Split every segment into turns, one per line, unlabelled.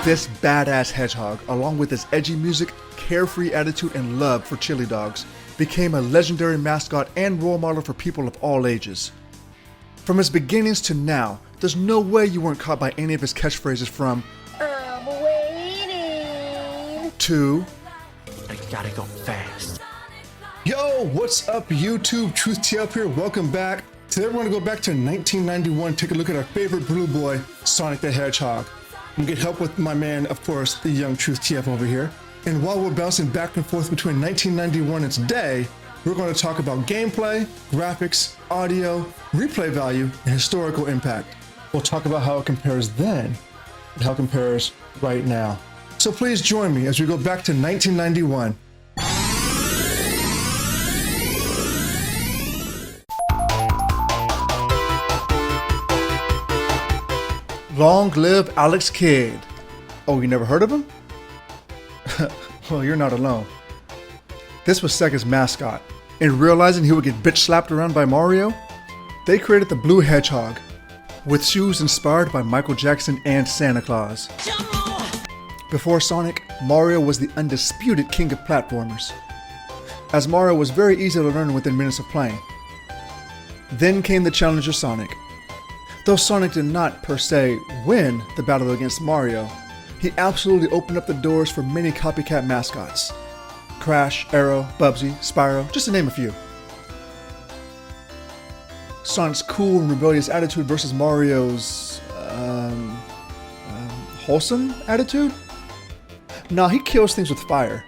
This badass hedgehog, along with his edgy music, carefree attitude, and love for chili dogs, became a legendary mascot and role model for people of all ages. From his beginnings to now, there's no way you weren't caught by any of his catchphrases from
I'm waiting
to
I gotta go fast.
Yo, what's up YouTube? Truth Tea up here, welcome back. Today we're gonna go back to 1991, take a look at our favorite blue boy, Sonic the Hedgehog. And get help with my man, of course, the young Truth TF over here. And while we're bouncing back and forth between 1991 and today, we're going to talk about gameplay, graphics, audio, replay value, and historical impact. We'll talk about how it compares then and how it compares right now. So please join me as we go back to 1991.
Long Live Alex Kidd. Oh, you never heard of him? Well, you're not alone. This was Sega's mascot. And realizing he would get bitch slapped around by Mario, they created the Blue Hedgehog, with shoes inspired by Michael Jackson and Santa Claus. Before Sonic, Mario was the undisputed king of platformers, as Mario was very easy to learn within minutes of playing. Then came the challenger Sonic. Though Sonic did not, per se, win the battle against Mario, he absolutely opened up the doors for many copycat mascots. Crash, Arrow, Bubsy, Spyro, just to name a few. Sonic's cool and rebellious attitude versus Mario's, wholesome attitude? Nah, he kills things with fire.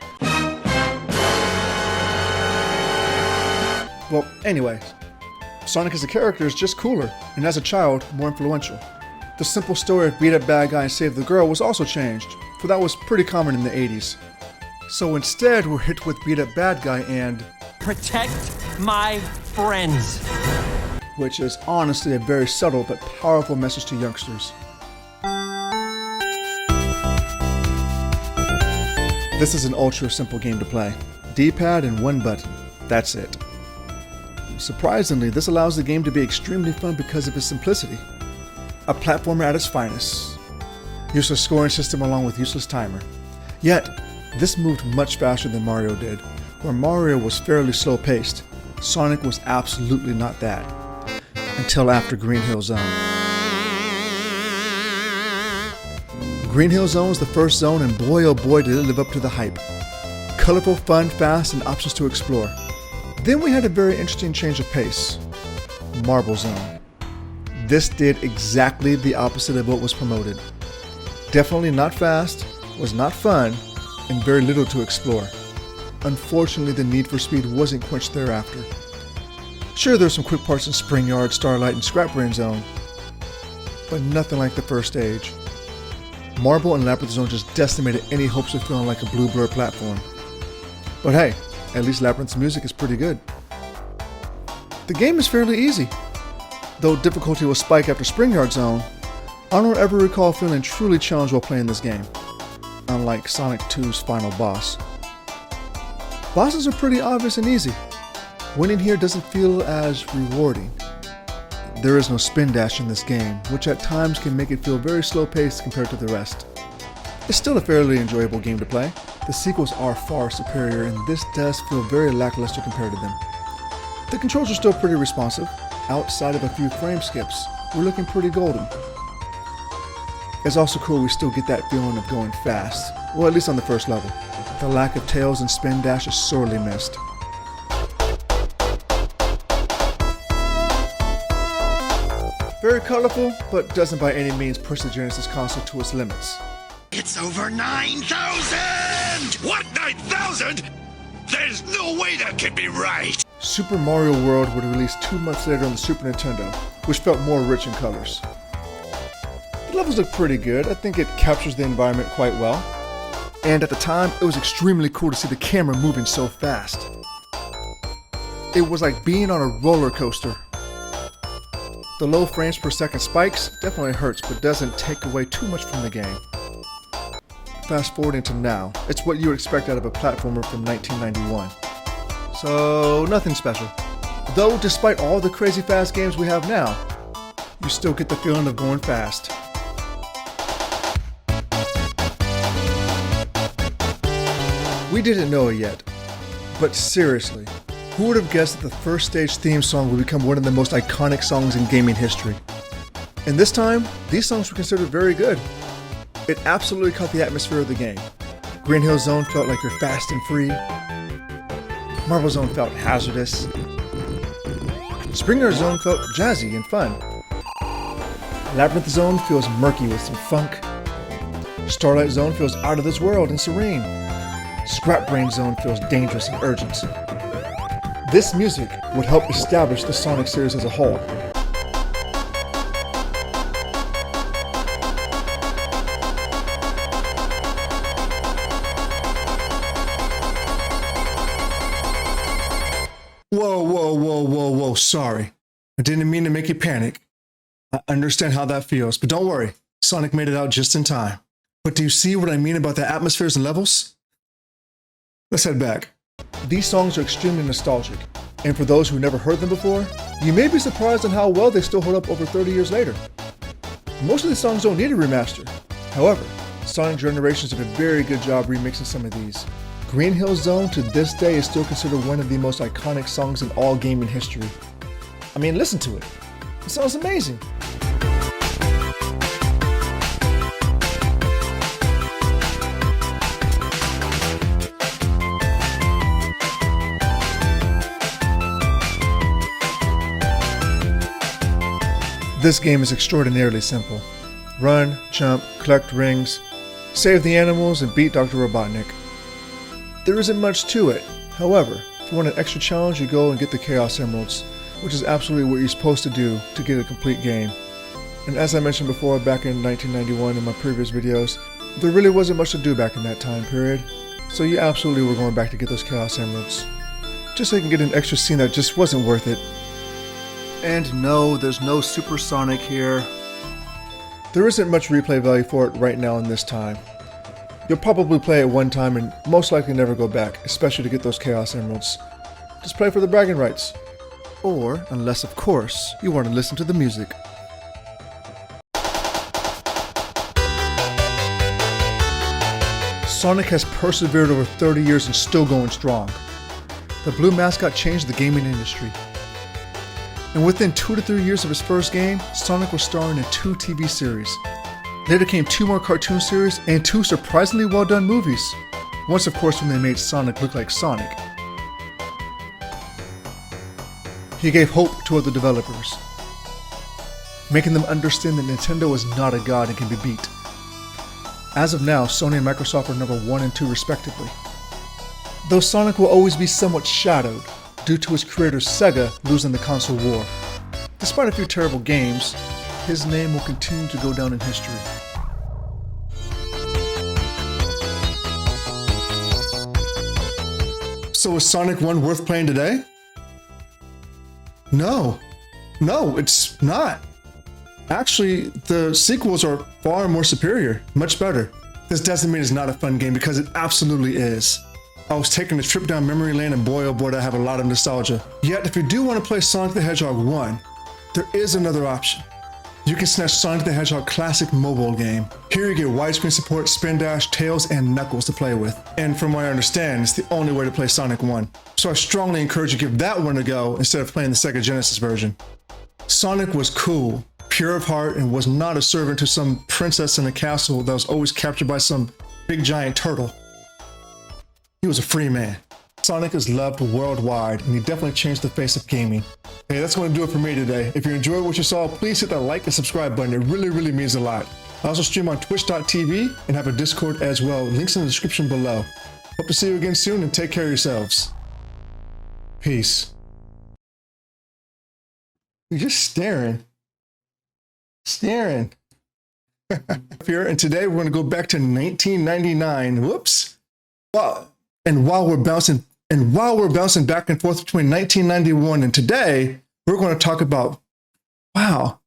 Well, anyway. Sonic as a character is just cooler, and as a child, more influential. The simple story of beat up bad guy and save the girl was also changed, for that was pretty common in the 80s. So instead, we're hit with beat up bad guy and
Protect my friends.
which is honestly a very subtle but powerful message to youngsters. This is an ultra simple game to play. D-pad and one button, that's it. Surprisingly, this allows the game to be extremely fun because of its simplicity. A platformer at its finest. Useless scoring system along with useless timer. Yet, this moved much faster than Mario did. Where Mario was fairly slow paced, Sonic was absolutely not that. Until after Green Hill Zone. Green Hill Zone was the first zone, and boy oh boy did it live up to the hype. Colorful, fun, fast, and options to explore. Then we had a very interesting change of pace. Marble Zone. This did exactly the opposite of what was promoted. Definitely not fast, was not fun, and very little to explore. Unfortunately, the need for speed wasn't quenched thereafter. Sure, there's some quick parts in Spring Yard, Starlight, and Scrap Brain Zone, but nothing like the first stage. Marble and Labyrinth Zone just decimated any hopes of feeling like a Blue Blur platform. But hey, at least Labyrinth's music is pretty good. The game is fairly easy. Though difficulty will spike after Spring Yard Zone, I don't ever recall feeling truly challenged while playing this game, unlike Sonic 2's final boss. Bosses are pretty obvious and easy. Winning here doesn't feel as rewarding. There is no spin dash in this game, which at times can make it feel very slow paced compared to the rest. It's still a fairly enjoyable game to play. The sequels are far superior, and this does feel very lackluster compared to them. The controls are still pretty responsive. Outside of a few frame skips, we're looking pretty golden. It's also cool we still get that feeling of going fast, well, at least on the first level. The lack of tails and spin dash is sorely missed. Very colorful, but doesn't by any means push the Genesis console to its limits.
It's over 9,000! What, 9,000? There's no way that can be right!
Super Mario World would release 2 months later on the Super Nintendo, which felt more rich in colors. The levels look pretty good. I think it captures the environment quite well. And at the time, it was extremely cool to see the camera moving so fast. It was like being on a roller coaster. The low frames per second spikes definitely hurts, but doesn't take away too much from the game. Fast forwarding to now, it's what you would expect out of a platformer from 1991. So, nothing special. Though, despite all the crazy fast games we have now, you still get the feeling of going fast. We didn't know it yet, but seriously, who would have guessed that the first stage theme song would become one of the most iconic songs in gaming history? And this time, these songs were considered very good. It absolutely caught the atmosphere of the game. Green Hill Zone felt like you're fast and free. Marble Zone felt hazardous. Springer Zone felt jazzy and fun. Labyrinth Zone feels murky with some funk. Starlight Zone feels out of this world and serene. Scrap Brain Zone feels dangerous and urgent. This music would help establish the Sonic series as a whole.
Whoa, sorry. I didn't mean to make you panic. I understand how that feels, but don't worry. Sonic made it out just in time. But do you see what I mean about the atmospheres and levels? Let's head back.
These songs are extremely nostalgic, and for those who never heard them before, you may be surprised on how well they still hold up over 30 years later. Most of the songs don't need a remaster. However, Sonic Generations did a very good job remixing some of these. Green Hill Zone to this day is still considered one of the most iconic songs in all gaming history. I mean, listen to it. It sounds amazing. This game is extraordinarily simple. Run, jump, collect rings, save the animals, and beat Dr. Robotnik. There isn't much to it. However, if you want an extra challenge, you go and get the Chaos Emeralds, which is absolutely what you're supposed to do to get a complete game. And as I mentioned before back in 1991 in my previous videos, there really wasn't much to do back in that time period, so you absolutely were going back to get those Chaos Emeralds. Just so you can get an extra scene that just wasn't worth it. And no, there's no Super Sonic here. There isn't much replay value for it right now in this time. You'll probably play it one time and most likely never go back, especially to get those Chaos Emeralds. Just play for the bragging rights. Or, unless of course, you want to listen to the music. Sonic has persevered over 30 years and still going strong. The blue mascot changed the gaming industry. And within 2 to 3 years of his first game, Sonic was starring in 2 TV series. Later came 2 more cartoon series and 2 surprisingly well done movies. Once of course when they made Sonic look like Sonic. He gave hope to other developers, making them understand that Nintendo is not a god and can be beat. As of now, Sony and Microsoft are number 1 and 2 respectively. Though Sonic will always be somewhat shadowed, due to his creator Sega losing the console war. Despite a few terrible games, his name will continue to go down in history.
So is Sonic 1 worth playing today? No, it's not. Actually, the sequels are far more superior, much better. This doesn't mean it's not a fun game because it absolutely is. I was taking a trip down memory lane and boy oh boy, I have a lot of nostalgia. Yet, if you do want to play Sonic the Hedgehog 1, there is another option. You can snatch Sonic the Hedgehog Classic mobile game. Here you get widescreen support, Spin Dash, Tails, and Knuckles to play with. And from what I understand, it's the only way to play Sonic 1. So I strongly encourage you to give that one a go instead of playing the Sega Genesis version. Sonic was cool, pure of heart, and was not a servant to some princess in a castle that was always captured by some big giant turtle. He was a free man. Sonic is loved worldwide, and he definitely changed the face of gaming. Hey, that's going to do it for me today. If you enjoyed what you saw, please hit that like and subscribe button. It really means a lot. I also stream on twitch.tv and have a Discord as well. Links in the description below. Hope to see you again soon, and take care of yourselves. Peace. You're just staring. Staring. Here, and today we're going to go back to 1999. Whoops. Wow. And while we're bouncing back and forth between 1991 and today, we're going to talk about, wow.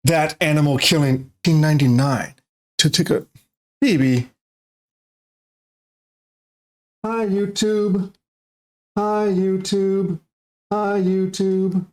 That animal killing 1999 to take a baby. Hi, YouTube. Hi, YouTube. Hi, YouTube.